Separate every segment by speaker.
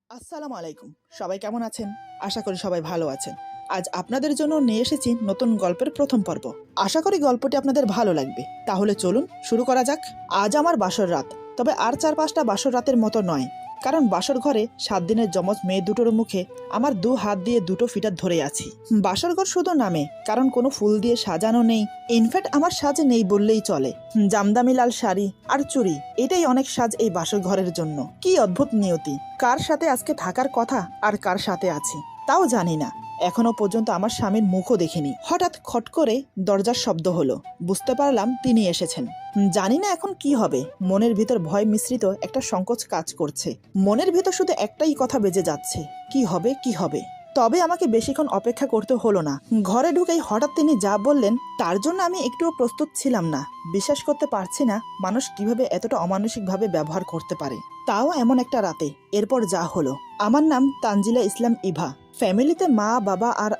Speaker 1: আসসালামু আলাইকুম। সবাই কেমন আছেন? আশা করি সবাই ভালো আছেন। আজ আপনাদের জন্য নিয়ে এসেছি নতুন গল্পের প্রথম পর্ব। আশা করি গল্পটি আপনাদের ভালো লাগবে। তাহলে চলুন শুরু করা যাক। আজ আমার বাসর রাত, তবে আর 4-5টা বাসর রাতের মতো নয়। কারণ বাসর ঘরে 7 দিনের যমজ মেয়ে দুটোর মুখে আমার 2 হাত দিয়ে দুটো ফিতা ধরে আছি। বাসর ঘর শুধু নামে, কারণ কোনো ফুল দিয়ে সাজানো নেই। ইনফ্যাক্ট আমার সাজ নেই বললেই চলে। জামদামি লাল শাড়ি আর চুড়ি, এটাই অনেক সাজ এই বাসর ঘরের জন্য। কি অদ্ভুত নিয়তি, কার সাথে আজকে থাকার কথা আর কার সাথে আছি তাও জানি না। এখনো পর্যন্ত আমার স্বামীর মুখও দেখিনি। হঠাৎ খট করে দরজার শব্দ হলো। বুঝতে পারলাম তিনি এসেছেন। জানি না এখন কি হবে। মনের ভিতর ভয় মিশ্রিত একটা সংকোচ কাজ করছে। মনের ভিতর শুধু একটাই কথা বেজে যাচ্ছে, কি হবে কি হবে। তবে আমাকে বেশিক্ষণ অপেক্ষা করতে হলো না। ঘরে ঢুকেই হঠাৎ তিনি যা বললেন তার জন্য আমি একটুও প্রস্তুত ছিলাম না। বিশ্বাস করতে পারছি না মানুষ কিভাবে এতটা অমানসিকভাবে ব্যবহার করতে পারে, তাও এমন একটা রাতে। এরপর যা হলো। আমার নাম তানজিলা ইসলাম ইভা। ফ্যামিলিতে মা বাবা আর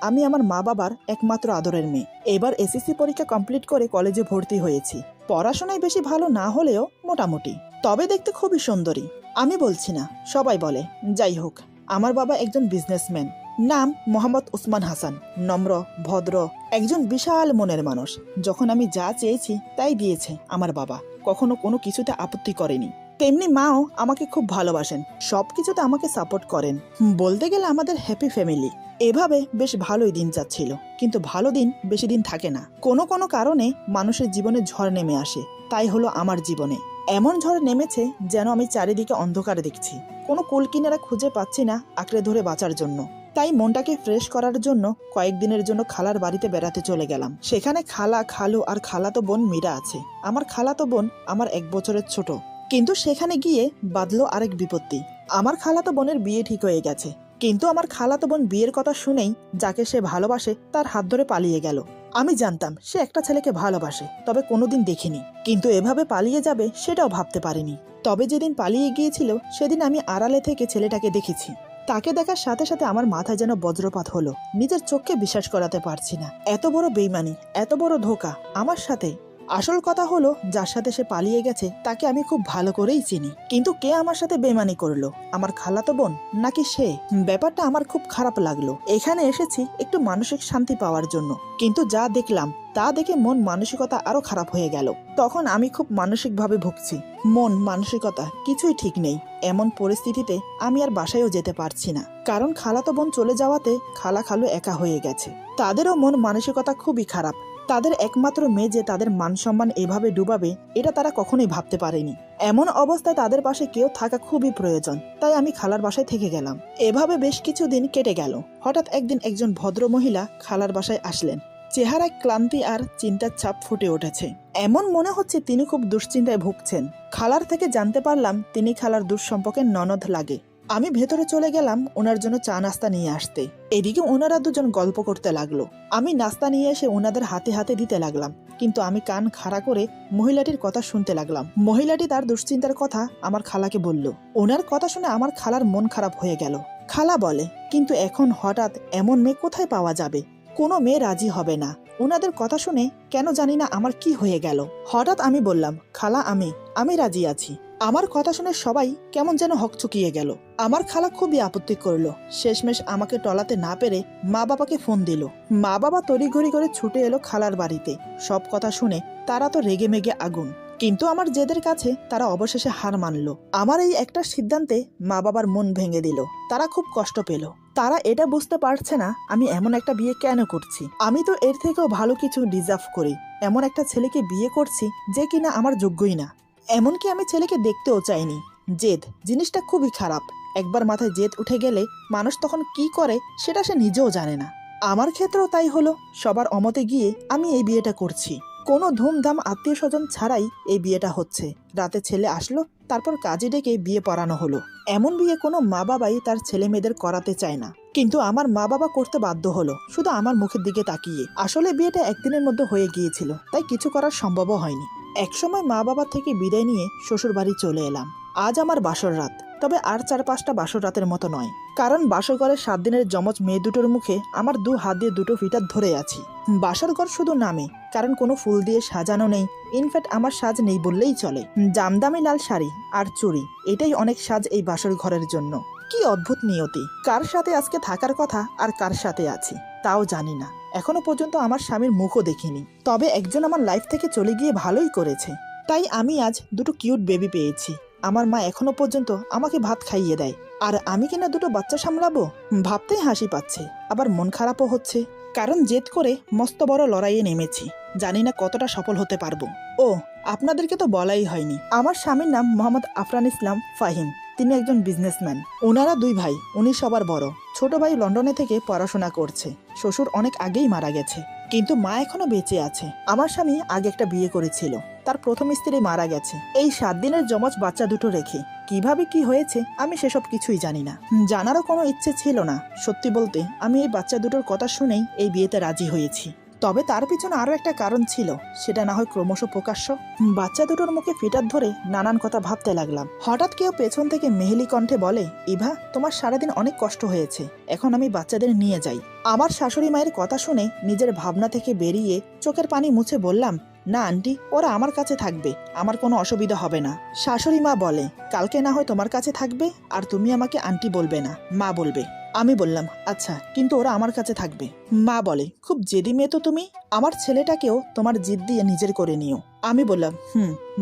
Speaker 1: আমি আমার মা বাবার একমাত্র আদরের মেয়ে। এবার এসএসসি পরীক্ষা কমপ্লিট করে কলেজে ভর্তি হয়েছি। পড়াশোনায় বেশি ভালো না হলেও মোটামুটি, তবে দেখতে খুবই সুন্দরী। আমি বলছি না, সবাই বলে। যাই হোক, আমার বাবা একজন বিজনেসম্যান। নাম মোহাম্মদ উসমান হাসান। নম্র, ভদ্র, একজন বিশাল মনের মানুষ। যখন আমি যা চেয়েছি তাই দিয়েছে আমার বাবা। কখনো কোনো কিছুতে আপত্তি করেনি। তেমনি মাও আমাকে খুব ভালোবাসেন, সবকিছুতে আমাকে সাপোর্ট করেন। বলতে গেলে আমাদের হ্যাপি ফ্যামিলি। এভাবে বেশ ভালোই দিন যাচ্ছিল। কিন্তু ভালো দিন বেশি দিন থাকে না। কোনো কোনো কারণে মানুষের জীবনে ঝড় নেমে আসে। তাই হলো আমার জীবনে। এমন ঝড় নেমেছে যেন আমি চারিদিকে অন্ধকারে দেখছি। কোনো কুলকিনারা খুঁজে পাচ্ছি না আঁকড়ে ধরে বাঁচার জন্য। তাই মনটাকে ফ্রেশ করার জন্য কয়েকদিনের জন্য খালার বাড়িতে বেড়াতে চলে গেলাম। সেখানে খালা, খালু আর খালাতো বোন মীরা আছে। আমার খালাতো বোন আমার 1 বছরের ছোট। কিন্তু সেখানে গিয়ে বাঁধলো আরেক বিপত্তি। আমার খালাতো বোনের বিয়ে ঠিক হয়ে গেছে। কিন্তু আমার খালাতো বোন বিয়ের কথা শুনেই যাকে সে ভালোবাসে তার হাত ধরে পালিয়ে গেল। আমি জানতাম সে একটা ছেলেকে ভালোবাসে, তবে কোনোদিন দেখিনি। কিন্তু এভাবে পালিয়ে যাবে সেটাও ভাবতে পারিনি। তবে যেদিন পালিয়ে গিয়েছিল সেদিন আমি আড়ালে থেকে ছেলেটাকে দেখেছি। তাকে দেখার সাথে সাথে আমার মাথায় যেন বজ্রপাত হলো। নিজের চোখকে বিশ্বাস করাতে পারছি না। এত বড় বেইমানি, এত বড় ধোঁকা আমার সাথে। আসল কথা হলো, যার সাথে সে পালিয়ে গেছে তাকে আমি খুব ভালো করেই চিনি। কিন্তু কে আমার সাথে বেইমানি করলো? আমার খালাতো বোন নাকি সে? ব্যাপারটা আমার খুব খারাপ লাগলো। এখানে এসেছি একটু মানসিক শান্তি পাওয়ার জন্য, কিন্তু যা দেখলাম তা দেখে মন মানসিকতা আরো খারাপ হয়ে গেল। তখন আমি খুব মানসিকভাবে ভুগছি। মন মানসিকতা কিছুই ঠিক নেই। এমন পরিস্থিতিতে আমি আর বাসায়ও যেতে পারছি না, কারণ খালাতো বোন চলে যাওয়াতে খালা খালু একা হয়ে গেছে। তাদেরও মন মানসিকতা খুবই খারাপ। তাদের একমাত্র মেয়ে যে তাদের মান সম্মান এভাবে ডুবাবে, এটা তারা কখনোই ভাবতে পারেনি। এমন অবস্থায় তাদের পাশে কেউ থাকা খুবই প্রয়োজন। তাই আমি খালার বাসায় থেকে গেলাম। এভাবে বেশ কিছুদিন কেটে গেল। হঠাৎ একদিন একজন ভদ্র মহিলা খালার বাসায় আসলেন। চেহারায় ক্লান্তি আর চিন্তার ছাপ ফুটে উঠেছে। এমন মনে হচ্ছে তিনি খুব দুশ্চিন্তায় ভুগছেন। খালার থেকে জানতে পারলাম তিনি খালার দুঃসম্পর্কের ননদ লাগে। আমি ভেতরে চলে গেলাম ওনার জন্য চা নাস্তা নিয়ে আসতে। এদিকে ওনারা দুজন গল্প করতে লাগলো। আমি নাস্তা নিয়ে এসে ওনাদের হাতে হাতে দিতে লাগলাম। কিন্তু আমি কান খাড়া করে মহিলাটির কথা শুনতে লাগলাম। মহিলাটি তার দুশ্চিন্তার কথা আমার খালাকে বলল। ওনার কথা শুনে আমার খালার মন খারাপ হয়ে গেল। খালা বলে, কিন্তু এখন হঠাৎ এমন মেয়ে কোথায় পাওয়া যাবে? কোনো মেয়ে রাজি হবে না। ওনাদের কথা শুনে কেন জানি না আমার কি হয়ে গেল। হঠাৎ আমি বললাম, খালা আমি রাজি আছি। আমার কথা শুনে সবাই কেমন যেন হকচকিয়ে গেল। আমার খালা খুবই আপত্তি করলো। শেষমেশ আমাকে টলাতে না পেরে মা বাবাকে ফোন দিল। মা বাবা তড়িঘড়ি করে ছুটে এলো খালার বাড়িতে। সব কথা শুনে তারা তো রেগে মেগে আগুন। কিন্তু আমার জেদের কাছে তারা অবশেষে হার মানলো। আমার এই একটা সিদ্ধান্তে মা বাবার মন ভেঙে দিল। তারা খুব কষ্ট পেল। তারা এটা বুঝতে পারছে না আমি এমন একটা বিয়ে কেন করছি। আমি তো এর থেকেও ভালো কিছু ডিজার্ভ করি। এমন একটা ছেলেকে বিয়ে করছি যে কিনা আমার যোগ্যই না। এমনকি আমি ছেলেকে দেখতেও চাইনি। জেদ জিনিসটা খুবই খারাপ। একবার মাথায় জেদ উঠে গেলে মানুষ তখন কি করে সেটা সে নিজেও জানে না। আমার ক্ষেত্রেও তাই হলো। সবার অমতে গিয়ে আমি এই বিয়েটা করছি। কোনো ধুমধাম আত্মীয় স্বজন ছাড়াই এই বিয়েটা হচ্ছে। রাতে ছেলে আসলো, তারপর কাজে ডেকে বিয়ে পড়ানো হলো। এমন বিয়ে কোনো মা বাবাই তার ছেলে মেয়েদের করাতে চায় না, কিন্তু আমার মা বাবা করতে বাধ্য হলো, শুধু আমার মুখের দিকে তাকিয়ে। আসলে বিয়েটা একদিনের মধ্যে হয়ে গিয়েছিল, তাই কিছু করার সম্ভবও হয়নি। একসময় মা বাবা থেকে বিদায় নিয়ে শ্বশুর বাড়ি চলে এলাম। আজ আমার বাসর রাত, তবে আর 4-5টা বাসর রাতের মতো নয়। কারণ বাসর ঘরে 7 দিনের যমজ মেয়ে দুটোর মুখে আমার 2 হাত দিয়ে দুটো ফিতা ধরে আছি। বাসর ঘর শুধু নামে, কারণ কোনো ফুল দিয়ে সাজানো নেই। ইনফ্যাক্ট আমার সাজ নেই বললেই চলে। জামদামি লাল শাড়ি আর চুড়ি, এটাই অনেক সাজ এই বাসর ঘরের জন্য। কি অদ্ভুত নিয়তি, কার সাথে আজকে থাকার কথা আর কার সাথে আছি তাও জানি না। এখনো পর্যন্ত আমার স্বামীর মুখও দেখিনি, তবে একজন আমার লাইফ থেকে চলে গিয়ে ভালোই করেছে। তাই আমি আজ দুটো কিউট বেবি পেয়েছি। আমার মা এখনো পর্যন্ত আমাকে ভাত খাইয়ে দেয়, আর আমি কিনা দুটো বাচ্চা সামলাবো। ভাবতেই হাসি পাচ্ছে, আবার মন খারাপও হচ্ছে, কারণ জেদ করে মস্ত বড় লড়াইয়ে নেমেছি। জানি না কতটা সফল হতে পারবো। ও, আপনাদেরকে তো বলাই হয়নি, আমার স্বামীর নাম মোহাম্মদ আফরান ইসলাম ফাহিম। তিনি একজন বিজনেসম্যান। ওনারা দুই ভাই, উনি সবার বড়। ছোট ভাই লন্ডনে থেকে পড়াশোনা করছে। শ্বশুর অনেক আগেই মারা গেছে, কিন্তু মা এখনো বেঁচে আছে। আমার স্বামী আগে একটা বিয়ে করেছিল, তার প্রথম স্ত্রী মারা গেছে এই 7 দিনের যমজ বাচ্চা দুটো রেখে। কিভাবে কি হয়েছে আমি সেসব কিছুই জানি না, জানারও কোনো ইচ্ছে ছিল না। সত্যি বলতে আমি এই বাচ্চা দুটোর কথা শুনেই এই বিয়েতে রাজি হয়েছি। তবে তার পিছনে আরো একটা কারণ ছিল, সেটা না হয় ক্রমশ প্রকাশ্য। বাচ্চা দুটোর মুখে ফিটার ধরে নানান কথা ভাবতে লাগলাম। হঠাৎ কেউ পেছন থেকে মেহেলি কণ্ঠে বলে, ইভা, তোমার সারাদিন অনেক কষ্ট হয়েছে, এখন আমি বাচ্চাদের নিয়ে যাই। আমার শাশুড়ি মায়ের কথা শুনে নিজের ভাবনা থেকে বেরিয়ে চোখের পানি মুছে বললাম, না আন্টি, ওরা আমার কাছে থাকবে, আমার কোনো অসুবিধা হবে না। শাশুড়ি মা বলে, কালকে না হয় তোমার কাছে থাকবে, আর তুমি আমাকে আন্টি বলবে না, মা বলবে। আমি বললাম, আচ্ছা, কিন্তু ওরা আমার কাছে থাকবে। মা বলে, খুব জেদি মেয়ে তো তুমি, আমার ছেলেটাকেও তোমার জিদ দিয়ে নিজের করে নিও। আমি বললাম,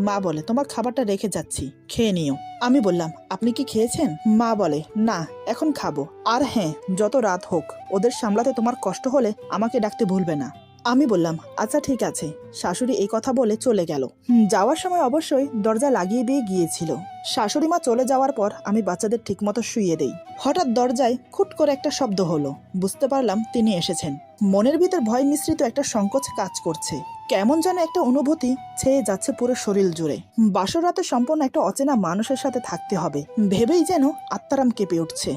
Speaker 1: মা বলে, তোমার খাবারটা রেখে যাচ্ছি, খেয়ে নিও। আমি বললাম, আপনি কি খেয়েছেন? মা বলে, না, এখন খাবো। আর হ্যাঁ, যত রাত হোক, ওদের সামলাতে তোমার কষ্ট হলে আমাকে ডাকতে ভুলবে না। আমি বললাম, আচ্ছা ঠিক আছে। শাশুড়ি এই কথা বলে চলে গেল। যাওয়ার সময় অবশ্যই দরজা লাগিয়ে দিয়ে গিয়েছিল। শাশুড়ি মা চলে যাওয়ার পর আমি বাচ্চাদের ঠিকমতো শুইয়ে দেই। হঠাৎ দরজায় খুট করে একটা শব্দ হলো। বুঝতে পারলাম তিনি এসেছেন। মনের ভিতর ভয় মিশ্রিত একটা সংকোচ কাজ করছে। কেমন যেন একটা অনুভূতি ছেয়ে যাচ্ছে পুরো শরীর জুড়ে। বাসর রাতে সম্পূর্ণ একটা অচেনা মানুষের সাথে থাকতে হবে ভেবেই যেন আত্মারাম কেঁপে উঠছে।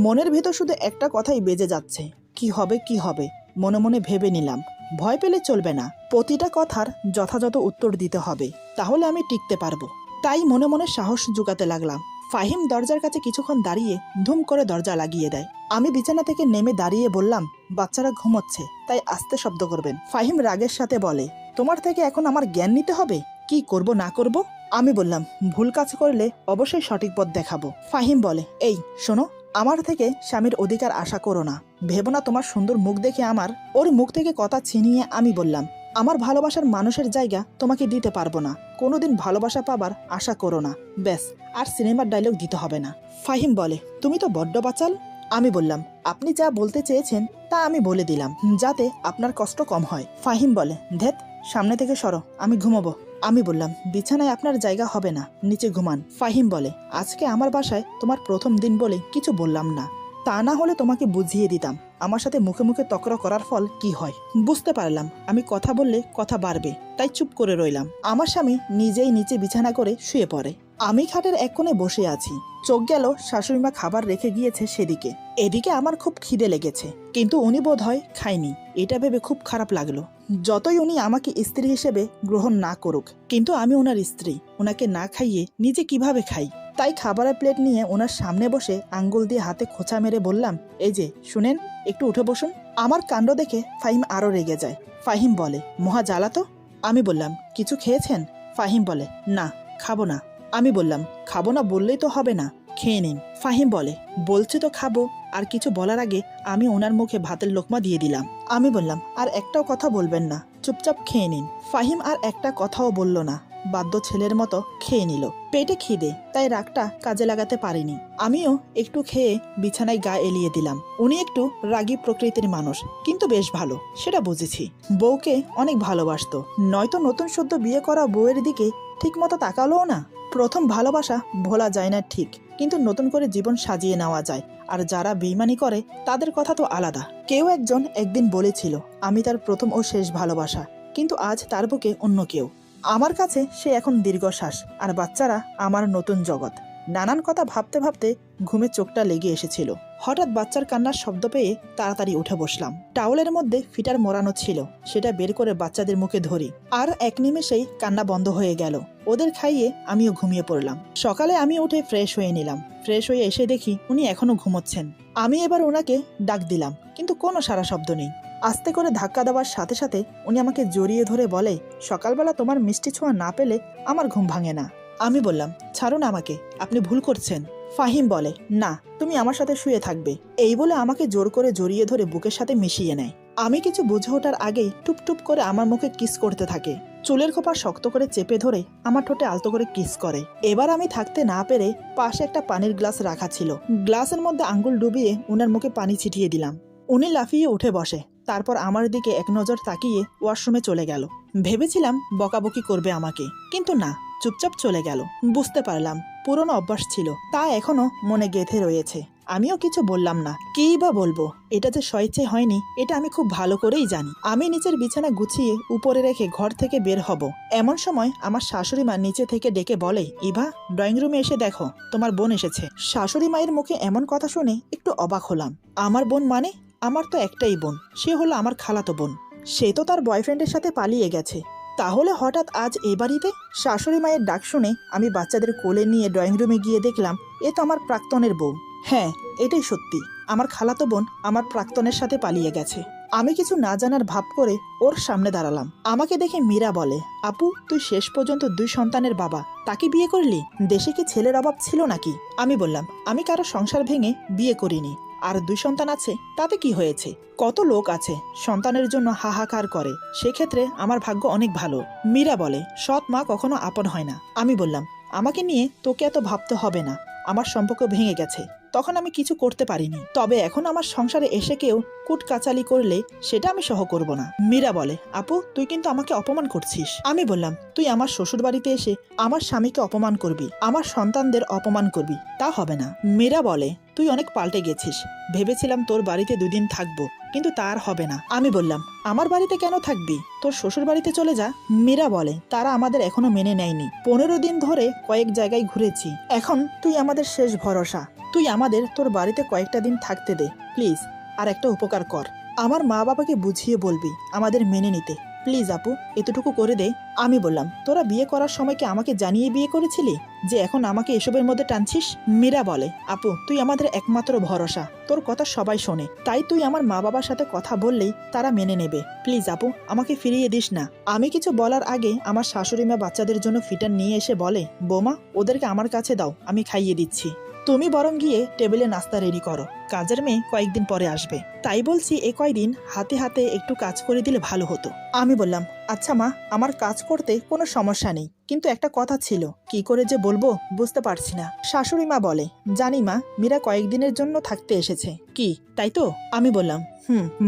Speaker 1: মনের ভিতর শুধু একটা কথাই বেজে যাচ্ছে, কি হবে কি হবে। মনে মনে ভেবে নিলাম, ভয় পেলে চলবে না, প্রতিটা কথার যথাযথ উত্তর দিতে হবে, তাহলে আমি টিকতে পারবো। তাই মনে মনে সাহস জোগাতে লাগলাম। ফাহিম দরজার কাছে কিছুক্ষণ দাঁড়িয়ে ধুম করে দরজা লাগিয়ে দেয়। আমি বিছানা থেকে নেমে দাঁড়িয়ে বললাম, বাচ্চারা ঘুমোচ্ছে, তাই আস্তে শব্দ করবেন। ফাহিম রাগের সাথে বলে, তোমার থেকে এখন আমার জ্ঞান নিতে হবে, কি করব না করব। আমি বললাম, ভুল কাজ করলে অবশ্যই সঠিক পথ দেখাবো। ফাহিম বলে, এই শোনো, আমার থেকে স্বামীর অধিকার আশা করো না। ভেবো না তোমার সুন্দর মুখ দেখে আমার। ওর মুখ থেকে কথা ছিনিয়ে আমি বললাম, আমার ভালোবাসার মানুষের জায়গা তোমাকে দিতে পারবো না, কোনোদিন ভালোবাসা পাবার আশা করো না, ব্যাস, আর সিনেমার ডায়লগ দিতে হবে না। ফাহিম বলে, তুমি তো বড্ড বাচাল। আমি বললাম, আপনি যা বলতে চেয়েছেন তা আমি বলে দিলাম, যাতে আপনার কষ্ট কম হয়। ফাহিম বলে, ধ্যাত, সামনে থেকে সরো, আমি ঘুমাবো। আমি বললাম, বিছানায় আপনার জায়গা হবে না, নিচে ঘুমান। ফাহিম বলে, আজকে আমার বাসায় তোমার প্রথম দিন বলে কিছু বললাম না, তা না হলে তোমাকে বুঝিয়ে দিতাম আমার সাথে মুখে মুখে তকরা করার ফল কি হয়। বুঝতে পারলাম আমি কথা বললে কথা বাড়বে, তাই চুপ করে রইলাম। আমার স্বামী নিজেই নিচে বিছানা করে শুয়ে পড়ে। আমি খাটের এক কোণে বসে আছি। চোখ গেল শাশুড়িমা খাবার রেখে গিয়েছে সেদিকে। এদিকে আমার খুব খিদে লেগেছে, কিন্তু উনি বোধ হয় খায়নি, এটা ভেবে খুব খারাপ লাগলো। যতই উনি আমাকে স্ত্রী হিসেবে গ্রহণ না করুক, কিন্তু আমি ওনার স্ত্রী, ওনাকে না খাইয়ে নিজে কিভাবে খাই। তাই খাবারের প্লেট নিয়ে ওনার সামনে বসে আঙ্গুল দিয়ে হাতে খোঁচা মেরে বললাম, এই যে শুনেন, একটু উঠে বসুন। আমার কাণ্ড দেখে ফাহিম আরো রেগে যায়। ফাহিম বলে, মহা জ্বালা তো। আমি বললাম, কিছু খেয়েছেন? ফাহিম বলে, না, খাবো না। আমি বললাম, খাবো না বললেই তো হবে না, খেয়ে নিন। ফাহিম বলে, বলছি তো খাবো। আর কিছু বলার আগে আমি ওনার মুখে ভাতের লোকমা দিয়ে দিলাম। আমি বললাম, আর একটাও কথা বলবেন না, চুপচাপ খেয়ে নিন। ফাহিম আর একটা কথাও বলল না, বাধ্য ছেলের মতো খেয়ে নিল। পেটে খিদে, তাই রাগটা কাজে লাগাতে পারিনি। আমিও একটু খেয়ে বিছানায় গা এলিয়ে দিলাম। উনি একটু রাগী প্রকৃতির মানুষ, কিন্তু বেশ ভালো, সেটা বুঝেছি। বউকে অনেক ভালোবাসতো, নয়তো নতুন সদ্য বিয়ে করা বউয়ের দিকে ঠিক মতো তাকালোও না। প্রথম ভালোবাসা ভোলা যায় না ঠিক, কিন্তু নতুন করে জীবন সাজিয়ে নেওয়া যায়। আর যারা বেইমানি করে তাদের কথা তো আলাদা। কেউ একজন একদিন বলেছিল আমি তার প্রথম ও শেষ ভালোবাসা, কিন্তু আজ তার বুকে অন্য কেউ। আমার কাছে সে এখন দীর্ঘশ্বাস, আর বাচ্চারা আমার নতুন জগৎ। নানান কথা ভাবতে ভাবতে ঘুমে চোখটা লেগে এসেছিল। হঠাৎ বাচ্চার কান্নার শব্দ পেয়ে তাড়াতাড়ি উঠে বসলাম। টাওয়ালের মধ্যে ফিটার মোড়ানো ছিল, সেটা বের করে বাচ্চাদের মুখে ধরি, আর এক নিমেষেই কান্না বন্ধ হয়ে গেল। ওদের খাইয়ে আমিও ঘুমিয়ে পড়লাম। সকালে আমি উঠে ফ্রেশ হয়ে নিলাম। ফ্রেশ হয়ে এসে দেখি উনি এখনো ঘুমোচ্ছেন। আমি এবার ওনাকে ডাক দিলাম, কিন্তু কোনো সারা শব্দ নেই। আস্তে করে ধাক্কা দেওয়ার সাথে সাথে উনি আমাকে জড়িয়ে ধরে বলে, সকালবেলা তোমার মিষ্টি ছোঁয়া না পেলে আমার ঘুম ভাঙে না। আমি বললাম, ছাড়ুন আমাকে, আপনি ভুল করছেন। ফাহিম বলে, না, তুমি আমার সাথে শুয়ে থাকবে। এই বলে আমাকে জোর করে জড়িয়ে ধরে বুকের সাথে মিশিয়ে নেয়। আমি কিছু বুঝে ওঠার আগেই টুপটুপ করে আমার মুখে কিস করতে থাকে। চুলের খোপা শক্ত করে চেপে ধরে আমার ঠোঁটে আলতো করে কিস করে। এবার আমি থাকতে না পেরে পাশে একটা পানির গ্লাস রাখা ছিল, গ্লাসের মধ্যে আঙ্গুল ডুবিয়ে উনার মুখে পানি ছিটিয়ে দিলাম। উনি লাফিয়ে উঠে বসে, তারপর আমার দিকে এক নজর তাকিয়ে ওয়াশরুমে চলে গেল। ভেবেছিলাম বকাবকি করবে আমাকে, কিন্তু না, চুপচাপ চলে গেল। বুঝতে পারলাম পুরনো অভ্যাস ছিল, তা এখনো মনে গেঁথে রয়েছে। আমিও কিছু বললাম না, কিই বা বলবো। এটা যে স্বেচ্ছায় হয়নি এটা আমি খুব ভালো করেই জানি। আমি নিচের বিছানা গুছিয়ে উপরে রেখে ঘর থেকে বের হব, এমন সময় আমার শাশুড়ি মা নিচে থেকে ডেকে বলে, ইভা, ড্রয়িং রুমে এসে দেখো, তোমার বোন এসেছে। শাশুড়ি মায়ের মুখে এমন কথা শুনে একটু অবাক হলাম। আমার বোন মানে? আমার তো একটাই বোন, সে হলো আমার খালাতো বোন। সে তো তার বয়ফ্রেন্ডের সাথে পালিয়ে গেছে। তাহলে হঠাৎ আজ এ বাড়িতে? শাশুড়ি মায়ের ডাক শুনে আমি বাচ্চাদের কোলে নিয়ে ড্রয়িং রুমে গিয়ে দেখলাম এ তো আমার প্রাক্তনের বউ। হ্যাঁ, এটাই সত্যি, আমার খালাতো বোন আমার প্রাক্তনের সাথে পালিয়ে গেছে। আমি কিছু না জানার ভাব করে ওর সামনে দাঁড়ালাম। আমাকে দেখে মীরা বলে, আপু, তুই শেষ পর্যন্ত 2 সন্তানের বাবা, তাকে বিয়ে করলি? দেশে কি ছেলের অভাব ছিল নাকি? আমি বললাম, আমি কারো সংসার ভেঙে বিয়ে করিনি। আর 2 সন্তান আছে, তাতে কি হয়েছে? কত লোক আছে সন্তানের জন্য হাহাকার করে, সেক্ষেত্রে আমার ভাগ্য অনেক ভালো। মীরা বলে, সৎ মা কখনো আপন হয় না। আমি বললাম, আমাকে নিয়ে তোকে এত ভাবতে হবে না, আমার সম্পর্ক ভেঙে গেছে, তখন আমি কিছু করতে পারিনি। তবে এখন আমার সংসারে এসে কেউ কুটকাচালি করলে সেটা আমি সহ করব না। মীরা বলে, আপু, তুই কিন্তু আমাকে অপমান করছিস। আমি বললাম, তুই আমার শ্বশুর বাড়িতে এসে আমার স্বামীকে অপমান করবি, আমার সন্তানদের অপমান করবি, তা হবে না। মীরা বলে, তুই অনেক পাল্টে গেছিস, ভেবেছিলাম তোর বাড়িতে 2 দিন থাকবো, কিন্তু তার হবে না। আমি বললাম, আমার বাড়িতে কেন থাকবি, তোর শ্বশুর বাড়িতে চলে যা। মীরা বলে, তারা আমাদের এখনো মেনে নেয়নি। 15 দিন ধরে কয়েক জায়গায় ঘুরেছি, এখন তুই আমাদের শেষ ভরসা। তুই আমাদের তোর বাড়িতে কয়েকটা দিন থাকতে দে প্লিজ। আর একটা উপকার কর, আমার মা বাবাকে বুঝিয়ে বলবি আমাদের মেনে নিতে, প্লিজ আপু, এতটুকু করে দে। আমি বললাম, তোরা বিয়ে করার সময় কি আমাকে জানিয়ে বিয়ে করেছিলি যে এখন আমাকে এসবের মধ্যে টানছিস? মীরা বলে, আপু, তুই আমাদের একমাত্র ভরসা, তোর কথা সবাই শোনে, তাই তুই আমার মা বাবার সাথে কথা বললেই তারা মেনে নেবে। প্লিজ আপু, আমাকে ফিরিয়ে দিস না। আমি কিছু বলার আগে আমার শাশুড়ি মা বাচ্চাদের জন্য ফিটার নিয়ে এসে বলে, বৌমা, ওদেরকে আমার কাছে দাও, আমি খাইয়ে দিচ্ছি। তুমি বরং গিয়ে টেবিলে নাস্তা রেডি করো, কাজের মেয়ে কয়েকদিন পরে আসবে। তাই বলছি, এ কয়দিন হাতে হাতে একটু কাজ করে দিলে ভালো হতো। আমি বললাম, আচ্ছা মা, আমার কাজ করতে কোনো সমস্যা নেই, কিন্তু একটা কথা ছিল, কি করে যে বলবো বুঝতে পারছি না। শাশুড়ি মা বলে, জানি মা, মীরা কয়েকদিনের জন্য থাকতে এসেছে। কি, তাই তো? আমি বললাম,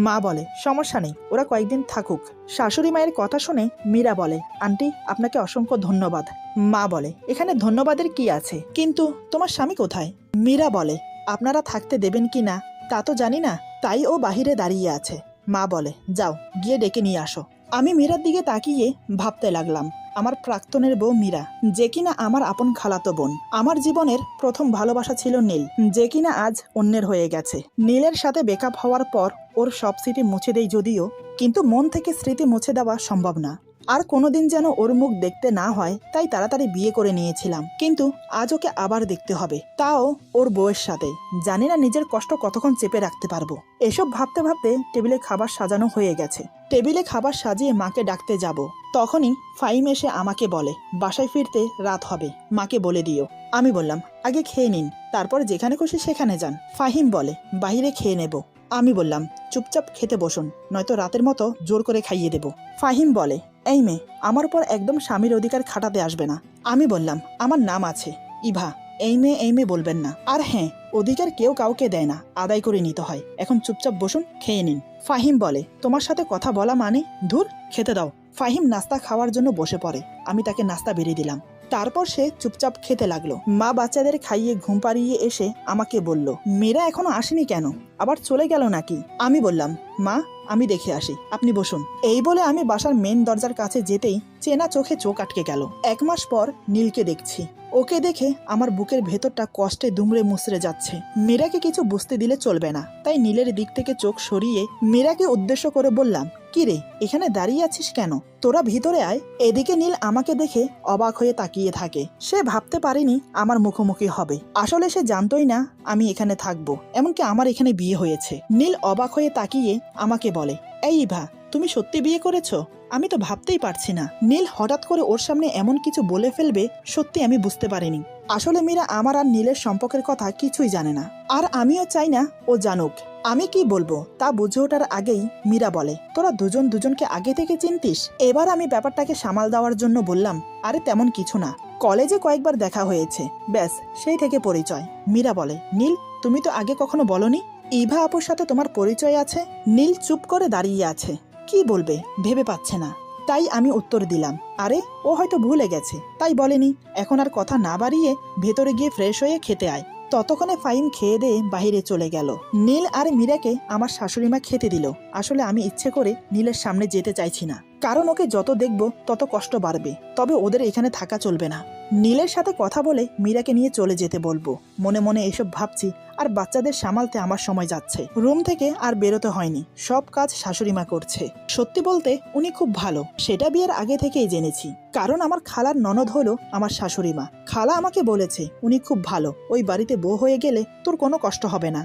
Speaker 1: মা বলে, সমস্যা নেই, ওরা কয়েকদিন থাকুক। শাশুড়ি মায়ের কথা শুনে মীরা বলে, আন্টি, আপনাকে অসংখ্য ধন্যবাদ। মা বলে, এখানে ধন্যবাদের কি আছে, কিন্তু তোমার স্বামী কোথায়? মীরা বলে, আপনারা থাকতে দেবেন কি না তা তো জানি না, তাই ও বাহিরে দাঁড়িয়ে আছে। মা বলে, যাও গিয়ে ডেকে নিয়ে আসো। আমি মীরার দিকে তাকিয়ে ভাবতে লাগলাম, আমার প্রাক্তনের বউ মীরা, যে কিনা আমার আপন খালাতো বোন। আমার জীবনের প্রথম ভালোবাসা ছিল নীল, যে কিনা আজ অন্যের হয়ে গেছে। নীলের সাথে ব্রেকআপ হওয়ার পর ওর সব স্মৃতি মুছে দেই যদিও, কিন্তু মন থেকে স্মৃতি মুছে দেওয়া সম্ভব না। আর কোনোদিন যেন ওর মুখ দেখতে না হয়, তাই তাড়াতাড়ি বিয়ে করে নিয়েছিলাম, কিন্তু আজ ওকে আবার দেখতে হবে, তাও ওর বউয়ের সাথে। জানি না নিজের কষ্ট কতক্ষণ চেপে রাখতে পারবো। এসব ভাবতে ভাবতে টেবিলে খাবার সাজানো হয়ে গেছে। টেবিলে খাবার সাজিয়ে মাকে ডাকতে যাব, তখনই ফাইম এসে আমাকে বলে, বাসায় ফিরতে রাত হবে, মাকে বলে দিও। আমি বললাম, আগে খেয়ে নিন, তারপর যেখানে খুশি সেখানে যান। ফাহিম বলে, বাইরে খেয়ে নেব। আমি বললাম, চুপচাপ খেতে বসুন, নয়তো রাতের মতো জোর করে খাইয়ে দেব। ফাহিম বলে, এই মেয়ে, আমার উপর একদম স্বামীর অধিকার খাটাতে আসবে না। আমি বললাম, আমার নাম আছে ইভা, এই মেয়ে বলবেন না। আর হ্যাঁ, অধিকার কেউ কাউকে দেয় না, আদায় করে নিতে হয়। এখন চুপচাপ বসুন, খেয়ে নিন। ফাহিম বলে, তোমার সাথে কথা বলা মানে? ধুর, খেতে দাও। ফাহিম নাস্তা খাওয়ার জন্য বসে পড়ে, আমি তাকে নাস্তা বেরিয়ে দিলাম। তারপর সে চুপচাপ খেতে লাগলো। মা বাচ্চাদের খাইয়ে ঘুম পাড়িয়ে এসে আমাকে বলল, মীরা এখনো আসেনি কেন, আবার চলে গেল নাকি? আমি বললাম, মা, আমি দেখে আসি, আপনি বসুন। এই বলে আমি বাসার মেন দরজার কাছে যেতেই চেনা চোখে চোখ আটকে গেল। 1 মাস পর নীলকে দেখছি। ওকে দেখে আমার বুকের ভেতরটা কষ্টে দুমড়ে মুচড়ে যাচ্ছে। মীরাকে কিছু বুঝতে দিলে চলবে না, তাই নীলের দিক থেকে চোখ সরিয়ে মীরাকে উদ্দেশ্য করে বললাম, কি রে, এখানে দাঁড়িয়ে আছিস কেন, তোরা ভিতরে আয়। এদিকে নীল আমাকে দেখে অবাক হয়ে তাকিয়ে থাকে। সে ভাবতে পারেনি আমার মুখোমুখি হবে। আসলে সে জানতোই না আমি এখানে থাকবো, এমনকি আমার এখানে বিয়ে হয়েছে। নীল অবাক হয়ে তাকিয়ে আমাকে বলে, এই ইভা, তুমি সত্যি বিয়ে করেছো? আমি তো ভাবতেই পারছি না। নীল হঠাৎ করে ওর সামনে এমন কিছু বলে ফেলবে সত্যি আমি বুঝতে পারিনি। আসলে মীরা আমার আর নীলের সম্পর্কের কথা কিছুই জানে না, আর আমিও চাই না ও জানুক। আমি কি বলবো তা বুঝে ওঠার আগেই মীরা বলে, তোরা দুজন দুজনকে আগে থেকে চিনতিস? এবার আমি ব্যাপারটাকে সামাল দেওয়ার জন্য বললাম, আরে তেমন কিছু না, কলেজে কয়েকবার দেখা হয়েছে, ব্যাস সেই থেকে পরিচয়। মীরা বলে, নীল তুমি তো আগে কখনো বলনি ইভা আপুর সাথে তোমার পরিচয় আছে? নীল চুপ করে দাঁড়িয়ে আছে, কি বলবে ভেবে পাচ্ছে না। তাই আমি উত্তর দিলাম, আরে ও হয়তো ভুলে গেছে তাই বলেনি। এখন আর কথা না বাড়িয়ে ভেতরে গিয়ে ফ্রেশ হয়ে খেতে আয়। ততক্ষণে ফাহিম খেয়ে দিয়ে বাহিরে চলে গেল। নীল আর মীরাকে আমার শাশুড়িমা খেতে দিল। আসলে আমি ইচ্ছে করে নীলের সামনে যেতে চাইছি না, কারণ ওকে যত দেখব তত কষ্ট বাড়বে। তবে ওদের এখানে থাকা চলবে না। নীলের সাথে কথা বলে মীরাকে নিয়ে চলে যেতে বলবো। মনে মনে এসব ভাবছি, আর বাচ্চাদের সামালতে আমার সময় যাচ্ছে। রুম থেকে আর বেরোতে হয়নি, সব কাজ শাশুড়িমা করছে। সত্যি বলতে উনি খুব ভালো, সেটা বিয়ের আগে থেকেই জেনেছি। কারণ আমার খালার ননদ হলো আমার শাশুড়িমা। খালা আমাকে বলেছে উনি খুব ভালো, ওই বাড়িতে বউ হয়ে গেলে তোর কোনো কষ্ট হবে না।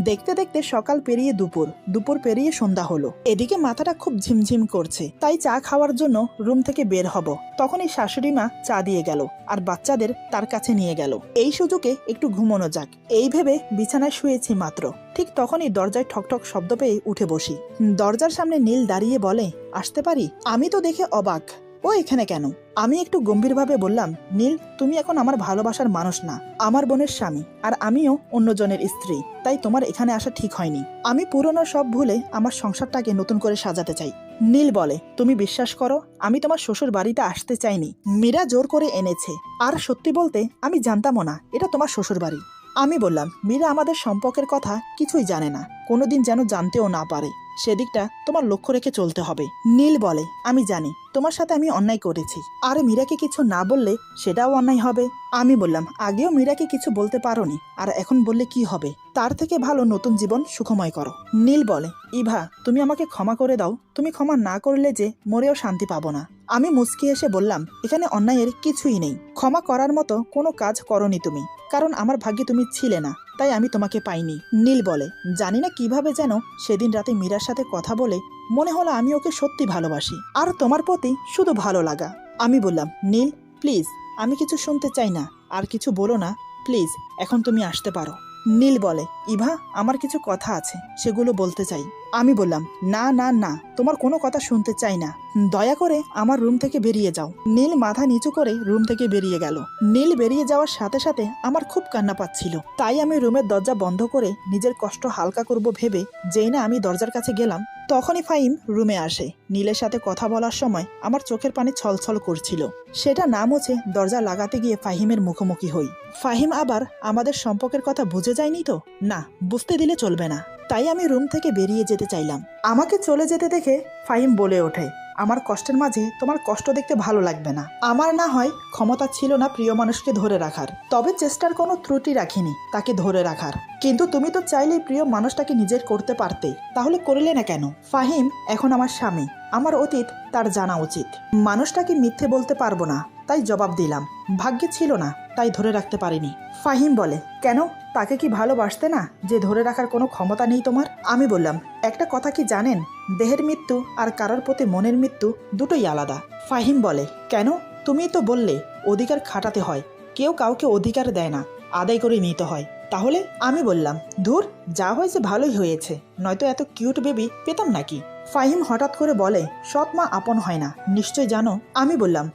Speaker 1: দেখতে দেখতে সকাল পেরিয়ে দুপুর, দুপুর পেরিয়ে সন্ধ্যা হলো। এদিকে মাথাটা খুব ঝিমঝিম করছে, তাই চা খাওয়ার জন্য রুম থেকে বের হব। তখনই শাশুড়িমা চা দিয়ে গেল আর বাচ্চাদের তার কাছে নিয়ে গেল। এই সুযোগে একটু ঘুমানো যাক, এই ভেবে বিছানায় শুয়েছি মাত্র, ঠিক তখনই দরজায় ঠকঠক শব্দ পেয়ে উঠে বসি। দরজার সামনে নীল দাঁড়িয়ে বলে, আসতে পারি? আমি তো দেখে অবাক, ও এখানে কেন? আমি একটু গম্ভীরভাবে বললাম, নীল তুমি এখন আমার ভালোবাসার মানুষ না, আমার বোনের স্বামী, আর আমিও অন্যজনের স্ত্রী, তাই তোমার এখানে আসা ঠিক হয়নি। আমি পুরনো সব ভুলে আমার সংসারটাকে নতুন করে সাজাতে চাই। নীল বলে, তুমি বিশ্বাস করো আমি তোমার শ্বশুর বাড়িতে আসতে চাইনি, মীরা জোর করে এনেছে। আর সত্যি বলতে আমি জানতামও না এটা তোমার শ্বশুর বাড়ি। আমি বললাম, মীরা আমাদের সম্পর্কের কথা কিছুই জানে না, কোনোদিন যেন জানতেও না পারে, সেদিকটা তোমার লক্ষ্য রেখে চলতে হবে। নীল বলে, আমি জানি তোমার সাথে আমি অন্যায় করেছি, আর মীরাকে কিছু না বললে সেটাও অন্যায় হবে। আমি বললাম, আগেও মীরাকে কিছু বলতে পারোনি, আর এখন বললে কি হবে? তার থেকে ভালো নতুন জীবন সুখময় করো। নীল বলে, ইভা তুমি আমাকে ক্ষমা করে দাও, তুমি ক্ষমা না করলে যে মরেও শান্তি পাবো না। আমি মুচকি এসে বললাম, এখানে অন্যায়ের কিছুই নেই, ক্ষমা করার মতো কোনো কাজ করনি তুমি, কারণ আমার ভাগ্যে তুমি ছিলে না, তাই আমি তোমাকে পাইনি। নীল বলে, জানি না কিভাবে যেন সেদিন রাতে মীরার সাথে কথা বলে মনে হলো আমি ওকে সত্যি ভালোবাসি, আর তোমার প্রতি শুধু ভালো লাগা। আমি বললাম, নীল প্লিজ, আমি কিছু শুনতে চাই না, আর কিছু বলো না প্লিজ, এখন তুমি আসতে পারো। নীল বলে, ইভা আমার কিছু কথা আছে, সেগুলো বলতে চাই। আমি বললাম, না না না, তোমার কোনো কথা শুনতে চাই না, দয়া করে আমার রুম থেকে বেরিয়ে যাও। নীল মাথা নিচু করে রুম থেকে বেরিয়ে গেল। নীল বেরিয়ে যাওয়ার সাথে সাথে আমার খুব কান্না পাচ্ছিল, তাই আমি রুমের দরজা বন্ধ করে নিজের কষ্ট হালকা করব ভেবে যেই না আমি দরজার কাছে গেলাম, তখনই ফাহিম রুমে আসে। নীলের সাথে কথা বলার সময় আমার চোখের পানি ছলছল করছিল, সেটা না মুছে দরজা লাগাতে গিয়ে ফাহিমের মুখোমুখি হই। ফাহিম আবার আমাদের সম্পর্কের কথা বুঝে যায়নি তো? না, বুঝতে দিলে চলবে না, তাই আমি রুম থেকে বেরিয়ে যেতে চাইলাম। আমাকে চলে যেতে দেখে ফাহিম বলে ওঠে, আমার কষ্টের মাঝে তোমার কষ্ট দেখতে ভালো লাগবে না। আমার না হয় ক্ষমতা ছিল না প্রিয় মানুষকে ধরে রাখার, তবে চেষ্টার কোনো ত্রুটি রাখিনি তাকে ধরে রাখার, কিন্তু তুমি তো চাইলেই প্রিয় মানুষটাকে নিজের করতে পারতে, তাহলে করলে না কেন? ফাহিম এখন আমার স্বামী, আমার অতীত তার জানা উচিত। মানুষটাকে মিথ্যে বলতে পারবো না, তাই জবাব দিলাম, ভাগ্যে ছিল না তাই ধরে রাখতে পারিনি। ফাহিম বলে, কেন? তাকে কি ভালোবাসতে না যে ধরে রাখার কোনো ক্ষমতা নেই তোমার? আমি বললাম, একটা কথা কি জানেন, দেহের মৃত্যু আর কারোর প্রতি মনের মৃত্যু দুটোই আলাদা। ফাহিম বলে, কেন? তুমিই তো বললে অধিকার খাটাতে হয়, কেউ কাউকে অধিকার দেয় না, আদায় করে নিতে হয়। তাহলে? আমি বললাম, ধুর, যা হয়েছে ভালোই হয়েছে, নয়তো এত কিউট বেবি পেতাম নাকি। ফাহিম হঠাৎ করে বলে, সৎ মা আপন হয় না, নিশ্চয় জানো। আমি বললাম,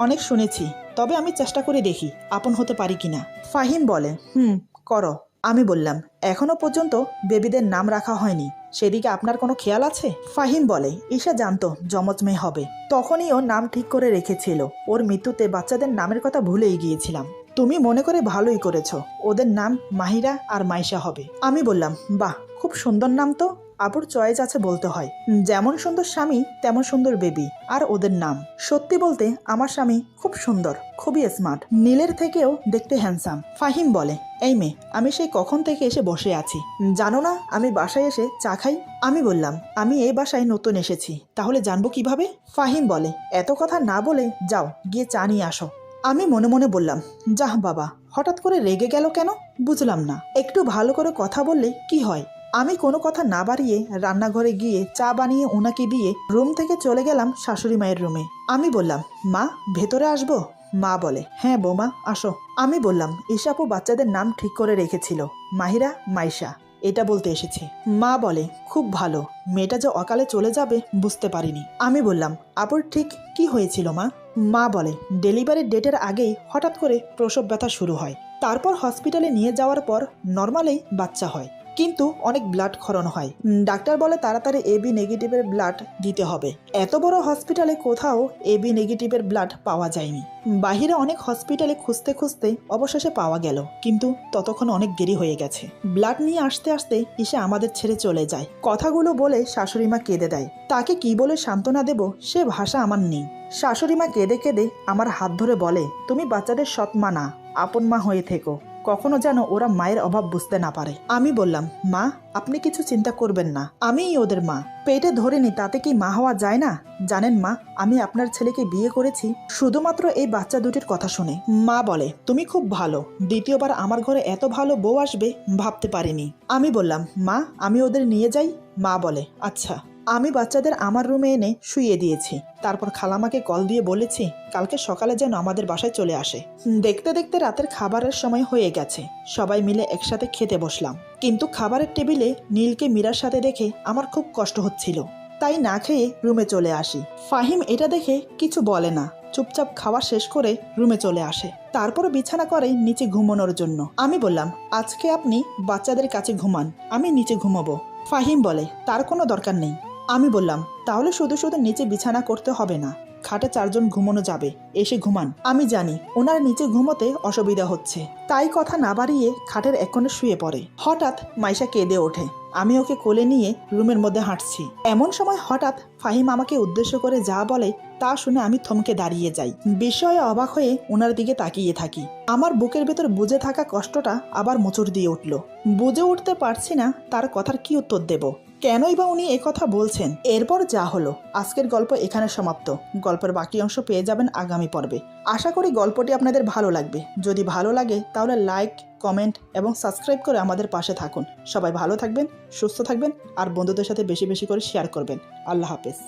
Speaker 1: অনেক শুনেছি, তবে আমি চেষ্টা করে দেখি আপন হতে পারি কিনা। ফাহিম বলে, করো। আমি বললাম, এখনো পর্যন্ত বেবিদের নাম রাখা হয়নি, সেদিকে আপনার কোনো খেয়াল আছে? ফাহিম বলে, ঈশা জানতো যমজ মেয়ে হবে, তখনই ও নাম ঠিক করে রেখেছিল, ওর মৃত্যুতে বাচ্চাদের নামের কথা ভুলেই গিয়েছিলাম। তুমি মনে করে ভালোই করেছো, ওদের নাম মাহিরা আর মাইশা হবে। আমি বললাম, বাহ, খুব সুন্দর নাম তো, আপুর চয়েস আছে বলতে হয়, যেমন সুন্দর স্বামী তেমন সুন্দর বেবি, আর ওদের নাম। সত্যি বলতে আমার স্বামী খুব সুন্দর, খুবই স্মার্ট, নীলের থেকেও দেখতে হ্যান্ডসাম। ফাহিম বলে, এই মেয়ে, আমি সেই কখন থেকে এসে বসে আছি, জানো না আমি বাসায় এসে চা খাই? আমি বললাম, আমি এই বাসায় নতুন এসেছি, তাহলে জানবো কিভাবে? ফাহিম বলে, এত কথা না বলে যাও গিয়ে চা নিয়ে আসো। আমি মনে মনে বললাম, যাহ বাবা, হঠাৎ করে রেগে গেল কেন বুঝলাম না, একটু ভালো করে কথা বললে কি হয়। আমি কোনো কথা না বাড়িয়ে রান্নাঘরে গিয়ে চা বানিয়ে ওনাকে দিয়ে রুম থেকে চলে গেলাম শাশুড়ি মায়ের রুমে। আমি বললাম, মা ভেতরে আসবো? মা বলে, হ্যাঁ বৌমা আসো। আমি বললাম, ঈশা আপু বাচ্চাদের নাম ঠিক করে রেখেছিল, মাহিরা, মাইশা, এটা বলতে এসেছি। মা বলে, খুব ভালো, মেয়েটা যে অকালে চলে যাবে বুঝতে পারিনি। আমি বললাম, আপুর ঠিক কি হয়েছিল মা? মা বলে, ডেলিভারির ডেটের আগেই হঠাৎ করে প্রসব ব্যথা শুরু হয়, তারপর হসপিটালে নিয়ে যাওয়ার পর নর্মালেই বাচ্চা হয়, কিন্তু অনেক ব্লাড ক্ষরণ হয়। ডাক্তার বলে তাড়াতাড়ি এবি নেগেটিভের ব্লাড দিতে হবে। এত বড় হসপিটালে কোথাও এবি নেগেটিভের ব্লাড পাওয়া যায়নি। বাহিরে অনেক হসপিটালে খুঁজতে খুঁজতে অবশেষে পাওয়া গেল, কিন্তু ততক্ষণ অনেক দেরি হয়ে গেছে। ব্লাড নিয়ে আসতে আসতে ঈশা আমাদের ছেড়ে চলে যায়। কথাগুলো বলে শাশুড়িমা কেঁদে দেয়। তাকে কি বলে সান্ত্বনা দেব সে ভাষা আমার নেই। শাশুড়িমা কেঁদে কেঁদে আমার হাত ধরে বলে, তুমি বাচ্চাদের সৎ মা না, আপন মা হয়ে থেকো, কখনো যেন ওরা মায়ের অভাব বুঝতে না পারে। আমি বললাম, মা আপনি কিছু চিন্তা করবেন না, আমিই ওদের মা, পেটে ধরিনি তাতে কি মা হওয়া যায় না? জানেন মা, আমি আপনার ছেলেকে বিয়ে করেছি শুধুমাত্র এই বাচ্চা দুটির কথা শুনে। মা বলে, তুমি খুব ভালো, দ্বিতীয়বার আমার ঘরে এত ভালো বউ আসবে ভাবতে পারিনি। আমি বললাম, মা আমি ওদের নিয়ে যাই? মা বলে, আচ্ছা। আমি বাচ্চাদের আমার রুমে এনে শুইয়ে দিয়েছি, তারপর খালামাকে কল দিয়ে বলেছি কালকে সকালে যেন আমাদের বাসায় চলে আসে। দেখতে দেখতে রাতের খাবারের সময় হয়ে গেছে, সবাই মিলে একসাথে খেতে বসলাম, কিন্তু খাবারের টেবিলে নীলকে মীরার সাথে দেখে আমার খুব কষ্ট হচ্ছিল, তাই না খেয়ে রুমে চলে আসি। ফাহিম এটা দেখে কিছু বলে না, চুপচাপ খাওয়া শেষ করে রুমে চলে আসে, তারপর বিছানা করে নিচে ঘুমানোর জন্য। আমি বললাম, আজকে আপনি বাচ্চাদের কাছে ঘুমান, আমি নিচে ঘুমাবো। ফাহিম বলে, তার কোনো দরকার নেই। আমি বললাম, তাহলে শুধু শুধু নিচে বিছানা করতে হবে না, খাটে 4 জন ঘুমানো যাবে, এসে ঘুমান। আমি জানি ওনার নিচে ঘুমোতে অসুবিধা হচ্ছে, তাই কথা না বাড়িয়ে খাটের এক কোণে শুয়ে পড়ে। হঠাৎ মাইশা কেঁদে ওঠে, আমি ওকে কোলে নিয়ে রুমের মধ্যে হাঁটছি, এমন সময় হঠাৎ ফাহিম আমাকে উদ্দেশ্য করে যা বলে তা শুনে আমি থমকে দাঁড়িয়ে যাই, বিস্ময়ে অবাক হয়ে ওনার দিকে তাকিয়ে থাকি। আমার বুকের ভেতর বুঝে থাকা কষ্টটা আবার মোচড় দিয়ে উঠল। বুঝে উঠতে পারছি না তার কথার কি উত্তর দেব, কেনই বা উনি একথা বলছেন। এরপর যা হলো, আজকের গল্প এখানে সমাপ্ত। গল্পের বাকি অংশ পেয়ে যাবেন আগামী পর্বে। আশা করি গল্পটি আপনাদের ভালো লাগবে। যদি ভালো লাগে তাহলে লাইক, কমেন্ট এবং সাবস্ক্রাইব করে আমাদের পাশে থাকুন। সবাই ভালো থাকবেন, সুস্থ থাকবেন আর বন্ধুদের সাথে বেশি বেশি করে শেয়ার করবেন। আল্লাহ হাফেজ।